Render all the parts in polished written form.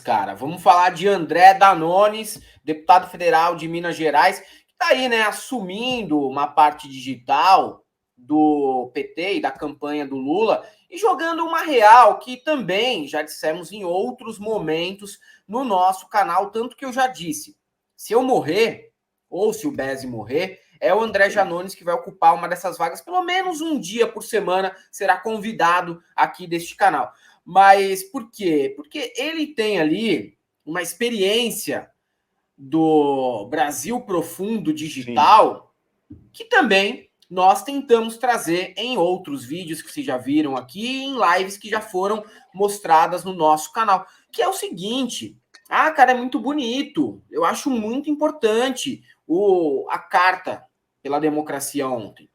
cara. Vamos falar de André Danones, deputado federal de Minas Gerais, que está aí, né, assumindo uma parte digital do PT e da campanha do Lula e jogando uma real que também já dissemos em outros momentos no nosso canal, tanto que eu já disse, se eu morrer, ou se o Beze morrer, é o André Janones que vai ocupar uma dessas vagas, pelo menos um dia por semana será convidado aqui deste canal. Mas por quê? Porque ele tem ali uma experiência do Brasil Profundo Digital, sim, que também nós tentamos trazer em outros vídeos que vocês já viram aqui, em lives que já foram mostradas no nosso canal, que é o seguinte: cara, é muito bonito, eu acho muito importante a carta pela democracia ontem.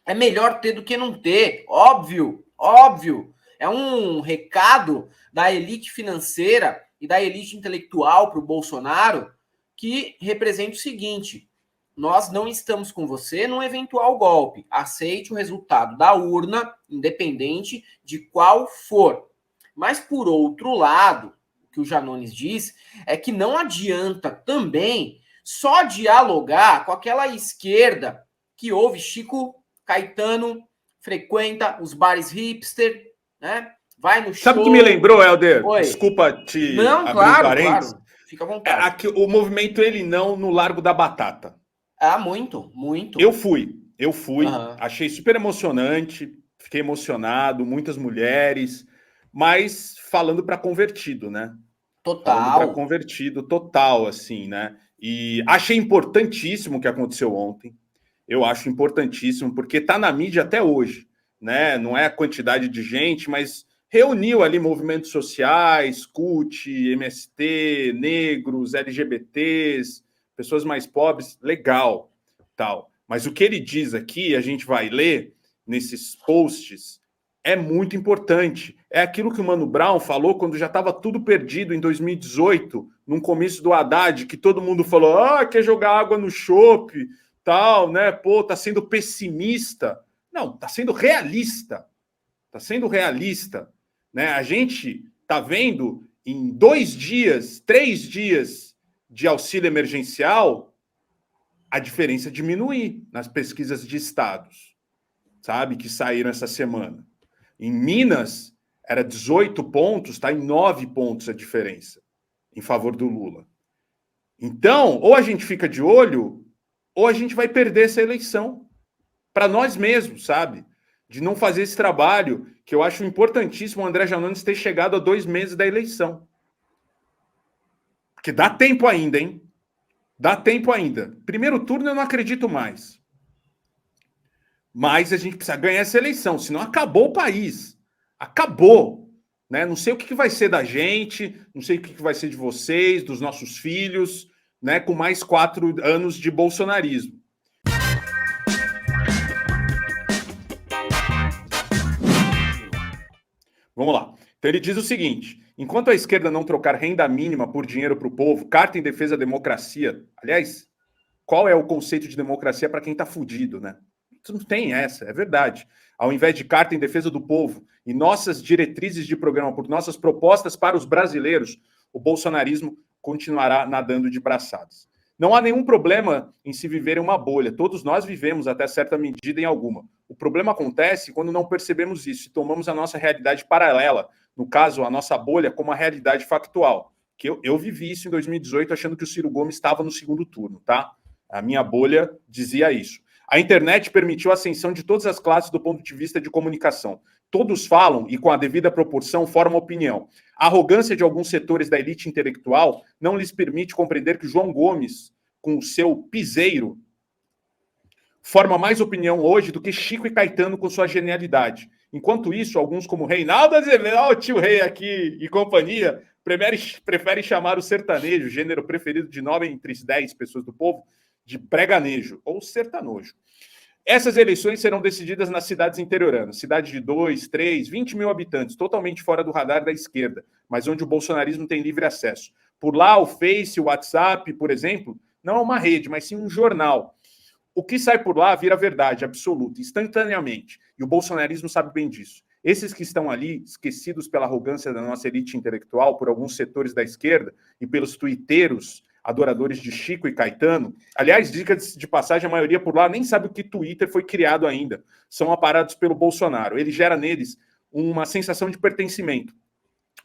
É melhor ter do que não ter, óbvio, óbvio. É um recado da elite financeira e da elite intelectual para o Bolsonaro que representa o seguinte: nós não estamos com você num eventual golpe. Aceite o resultado da urna, independente de qual for. Mas, por outro lado, o que o Janones diz é que não adianta também só dialogar com aquela esquerda que ouve Chico Caetano, frequenta os bares hipster, né? Vai no show. Sabe o que me lembrou, Helder? Oi. Desculpa te abrir um parênteses. Claro. Fica à vontade. Aqui, o movimento Ele Não no Largo da Batata. Muito, muito. Eu fui. Achei super emocionante, fiquei emocionado, muitas mulheres, mas falando para convertido, né? Total. Falando para convertido, total, assim, né? E achei importantíssimo o que aconteceu ontem. Eu acho importantíssimo, porque está na mídia até hoje, né? Não é a quantidade de gente, mas reuniu ali movimentos sociais, CUT, MST, negros, LGBTs, pessoas mais pobres, legal, tal. Mas o que ele diz aqui, a gente vai ler nesses posts, é muito importante. É aquilo que o Mano Brown falou quando já estava tudo perdido em 2018, num comício do Haddad, que todo mundo falou, quer jogar água no chope, tal, né? Pô, tá sendo pessimista. Não, tá sendo realista. Tá sendo realista, né? A gente tá vendo em 2 dias, 3 dias de auxílio emergencial, a diferença diminuir nas pesquisas de estados, sabe? Que saíram essa semana. Em Minas, era 18 pontos, tá em 9 pontos a diferença em favor do Lula. Então, ou a gente fica de olho, ou a gente vai perder essa eleição para nós mesmos, sabe? De não fazer esse trabalho, que eu acho importantíssimo o André Janones ter chegado a 2 meses da eleição. Porque dá tempo ainda, hein? Dá tempo ainda. Primeiro turno eu não acredito mais. Mas a gente precisa ganhar essa eleição, senão acabou o país. Acabou. Né? Não sei o que vai ser da gente, não sei o que vai ser de vocês, dos nossos filhos, né? Com mais 4 anos de bolsonarismo. Vamos lá. Então ele diz o seguinte: enquanto a esquerda não trocar renda mínima por dinheiro para o povo, carta em defesa da democracia. Aliás, qual é o conceito de democracia para quem está fudido, né? Não tem essa, é verdade. Ao invés de carta em defesa do povo e nossas diretrizes de programa por nossas propostas para os brasileiros, o bolsonarismo continuará nadando de braçadas. Não há nenhum problema em se viver em uma bolha. Todos nós vivemos até certa medida em alguma. O problema acontece quando não percebemos isso e tomamos a nossa realidade paralela, no caso, a nossa bolha, como a realidade factual. Que eu vivi isso em 2018 achando que o Ciro Gomes estava no segundo turno, tá? A minha bolha dizia isso. A internet permitiu a ascensão de todas as classes do ponto de vista de comunicação. Todos falam e, com a devida proporção, formam opinião. A arrogância de alguns setores da elite intelectual não lhes permite compreender que João Gomes, com o seu piseiro, forma mais opinião hoje do que Chico e Caetano com sua genialidade. Enquanto isso, alguns como Reinaldo Azevedo, o tio Rei aqui e companhia, preferem chamar o sertanejo, gênero preferido de 9 entre 10 pessoas do povo, de preganejo ou sertanojo. Essas eleições serão decididas nas cidades interioranas, cidades de 2, 3, 20 mil habitantes, totalmente fora do radar da esquerda, mas onde o bolsonarismo tem livre acesso. Por lá, o Face, o WhatsApp, por exemplo, não é uma rede, mas sim um jornal. O que sai por lá vira verdade absoluta, instantaneamente. E o bolsonarismo sabe bem disso. Esses que estão ali, esquecidos pela arrogância da nossa elite intelectual, por alguns setores da esquerda e pelos tuiteiros adoradores de Chico e Caetano. Aliás, dica de passagem, a maioria por lá nem sabe o que Twitter foi criado ainda. São aparados pelo Bolsonaro. Ele gera neles uma sensação de pertencimento.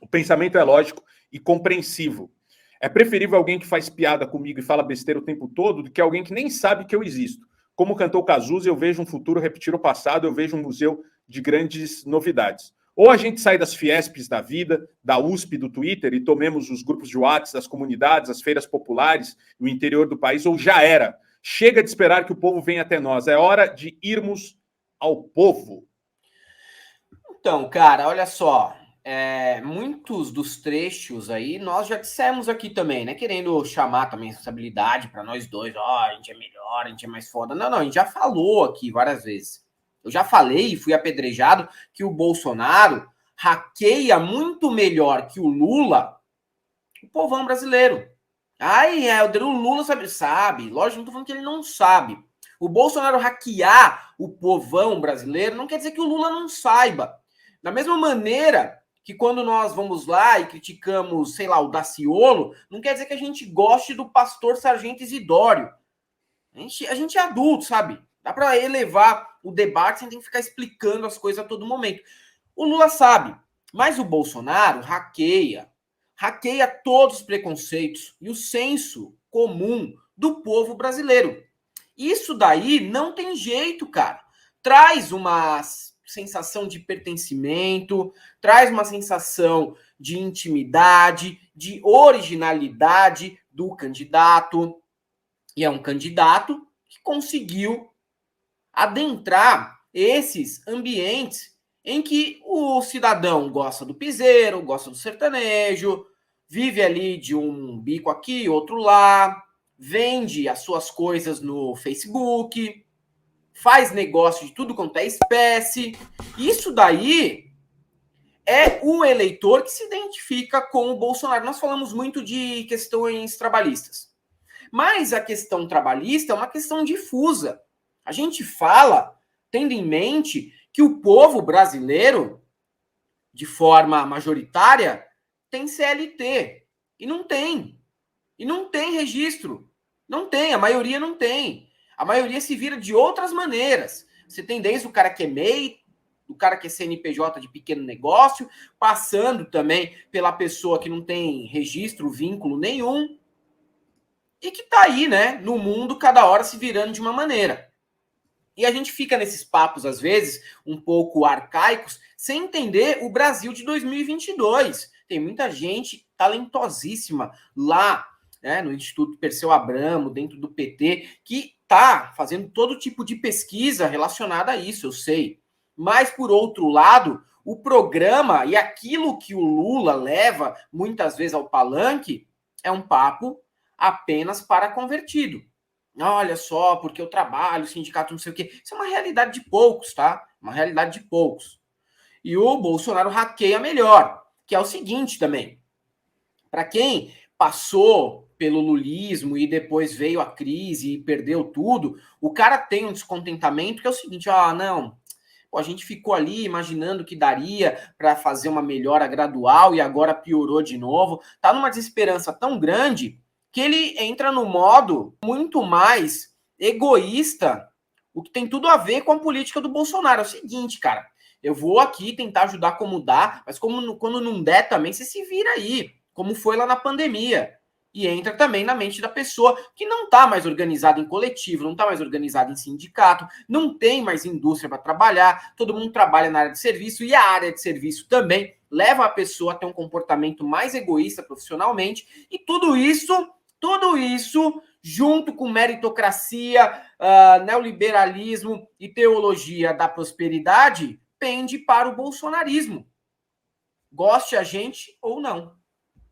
O pensamento é lógico e compreensivo. É preferível alguém que faz piada comigo e fala besteira o tempo todo do que alguém que nem sabe que eu existo. Como cantou Cazuza, eu vejo um futuro repetir o passado, eu vejo um museu de grandes novidades. Ou a gente sai das Fiesps da vida, da USP, do Twitter, e tomemos os grupos de WhatsApp, das comunidades, as feiras populares, o interior do país, ou já era. Chega de esperar que o povo venha até nós. É hora de irmos ao povo. Então, cara, olha só. Muitos dos trechos aí, nós já dissemos aqui também, né? Querendo chamar também responsabilidade para nós dois. A gente é melhor, a gente é mais foda. Não, a gente já falou aqui várias vezes. Eu já falei e fui apedrejado que o Bolsonaro hackeia muito melhor que o Lula o povão brasileiro. O Lula sabe. Lógico, não tô falando que ele não sabe. O Bolsonaro hackear o povão brasileiro não quer dizer que o Lula não saiba. Da mesma maneira que quando nós vamos lá e criticamos, sei lá, o Daciolo, não quer dizer que a gente goste do pastor Sargento Isidório. A gente é adulto, sabe? Dá para elevar o debate sem ter que ficar explicando as coisas a todo momento. O Lula sabe, mas o Bolsonaro hackeia todos os preconceitos e o senso comum do povo brasileiro. Isso daí não tem jeito, cara. Traz uma sensação de pertencimento, traz uma sensação de intimidade, de originalidade do candidato. E é um candidato que conseguiu adentrar esses ambientes em que o cidadão gosta do piseiro, gosta do sertanejo, vive ali de um bico aqui, outro lá, vende as suas coisas no Facebook, faz negócio de tudo quanto é espécie. Isso daí é o eleitor que se identifica com o Bolsonaro. Nós falamos muito de questões trabalhistas. Mas a questão trabalhista é uma questão difusa. A gente fala, tendo em mente que o povo brasileiro, de forma majoritária, tem CLT. E não tem. E não tem registro. Não tem, a maioria não tem. A maioria se vira de outras maneiras. Você tem desde o cara que é MEI, o cara que é CNPJ de pequeno negócio, passando também pela pessoa que não tem registro, vínculo nenhum, e que tá aí, né, no mundo, cada hora se virando de uma maneira. E a gente fica nesses papos, às vezes, um pouco arcaicos, sem entender o Brasil de 2022. Tem muita gente talentosíssima lá, né, no Instituto Perseu Abramo, dentro do PT, que tá fazendo todo tipo de pesquisa relacionada a isso, eu sei. Mas, por outro lado, o programa e aquilo que o Lula leva, muitas vezes, ao palanque, é um papo apenas para convertido. Olha só, porque eu trabalho, sindicato, não sei o quê. Isso é uma realidade de poucos, tá? Uma realidade de poucos. E o Bolsonaro hackeia melhor, que é o seguinte também. Para quem passou pelo lulismo e depois veio a crise e perdeu tudo, o cara tem um descontentamento que é o seguinte, não, a gente ficou ali imaginando que daria para fazer uma melhora gradual e agora piorou de novo. Tá numa desesperança tão grande que ele entra no modo muito mais egoísta, o que tem tudo a ver com a política do Bolsonaro. É o seguinte, cara, eu vou aqui tentar ajudar como dá, mas quando não der também, você se vira aí, como foi lá na pandemia. E entra também na mente da pessoa que não está mais organizada em coletivo, não está mais organizada em sindicato, não tem mais indústria para trabalhar, todo mundo trabalha na área de serviço e a área de serviço também leva a pessoa a ter um comportamento mais egoísta profissionalmente, e tudo isso junto com meritocracia, neoliberalismo e teologia da prosperidade, pende para o bolsonarismo. Goste a gente ou não.